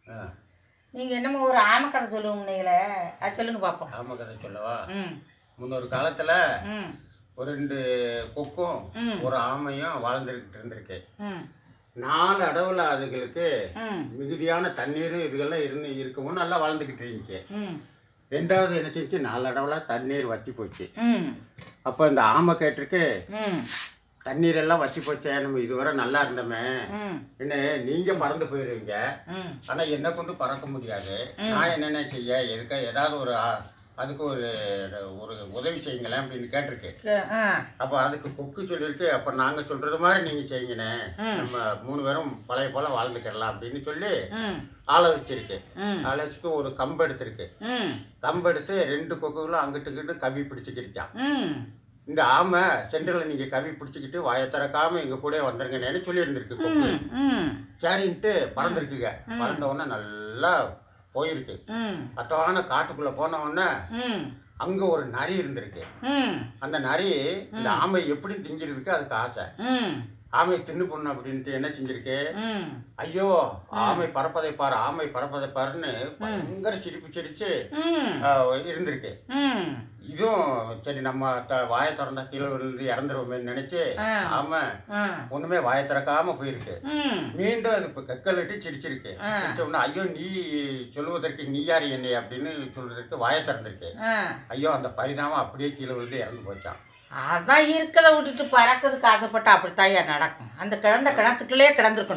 ஆ. நீங்கள் என்னமோ ஒரு ஆமை கதை சொல்லுவோம்னீங்களே, அது சொல்லுங்க பார்ப்போம். ஆமை கதை சொல்லவா? ம் முன்னொரு காலத்தில் ம் ஒரு 2 கொக்கும் ம் ஒரு ஆமையும் வாழ்ந்துக்கிட்டு இருந்திருக்கு. ம் 4 அடவுல அதுகளுக்கு ம் மிகுதியான தண்ணீரும் இதுகெல்லாம் இருக்கவும் நல்லா வாழ்ந்துக்கிட்டு இருந்துச்சு. ம் 2வது என்ன செஞ்சு 4 அடவுல தண்ணீர் வற்றி போச்சு. ம் அப்போ இந்த ஆமை கேட்டிருக்கு, ம் தண்ணீர் எல்லாம் வற்றி போச்சே, நம்ம இதுவரை நல்லா இருந்தோமே, ம் என்ன நீங்கள் மறந்து போயிடுவீங்க, ம் ஆனால் என்னை கொண்டு பறக்க முடியாது, நான் என்னென்ன செய்ய, ஏதாவது ஒரு அதுக்கு ஒரு ஒரு உதவி செய்யுங்களேன் அப்படின்னு கேட்டிருக்கு. ஆ அப்போ அதுக்கு கொக்கு சொல்லியிருக்கு, அப்போ நாங்கள் சொல்கிறது மாதிரி நீங்கள் செய்யுங்கண்ணே, நம்ம 3 பேரும் பழைய போல் வாழ்ந்துக்கிடலாம் அப்படின்னு சொல்லி ம் ஆலோசிச்சிருக்கு. ம் ஆலோசிச்சு ஒரு கம்பு எடுத்திருக்கு. ம் கம்பு எடுத்து 2 கொக்குகளும் அங்கிட்டு இங்கிட்டு கவி பிடிச்சிக்கிருச்சான். ம் இந்த ஆமை சென்டரில் நீங்கள் கவி பிடிச்சிக்கிட்டு வாயை திறக்காமல் எங்கள் கூட வந்துருங்கன்னு சொல்லியிருந்திருக்கு கொக்கு. ம் சரின்ட்டு பறந்துருக்குங்க. பறந்த உடனே நல்லா போயிருக்கு. ம் பத்தவான காட்டுக்குள்ளே போன உடனே ம் அங்கே ஒரு நரி இருந்திருக்கு. ம் அந்த நரி இந்த ஆமை எப்படி திங்கிறதுக்கு அதுக்கு ஆசை. ம் ஆமை தின்னு பொண்ணு அப்படின்ட்டு என்ன செஞ்சிருக்கு, ம் ஐயோ ஆமை பறப்பதை பாரு, ஆமை பறப்பதை பாருன்னு பயங்கர சிரிப்பு சிரிச்சு ம் இருந்திருக்கு. ம் இதுவும் சரி நம்ம வாயை திறந்தா கீழே விழுந்து இறந்துருவோமேன்னு நினைச்சு ஆமை ஆ ஒண்ணுமே வாயை திறக்காம போயிருக்கு. ம் மீண்டும் அது இப்போ கக்கலிட்டு சிரிச்சிருக்கு. சிரிச்ச உடனே ஐயோ நீ சொல்லுவதற்கு நீ யார் என்னை அப்படின்னு சொல்றதுக்கு வாயை திறந்திருக்கு. ஆ ஐயோ அந்த பரிணாமம் அப்படியே கீழே விழுந்து இறந்து போச்சான். அதான் இருக்கிறத விட்டுட்டு பறக்கிறதுக்கு ஆசைப்பட்டா அப்படித்தான் நடக்கும். அந்த கிடந்த கிணத்துக்குள்ளே கிடந்திருக்கணும்.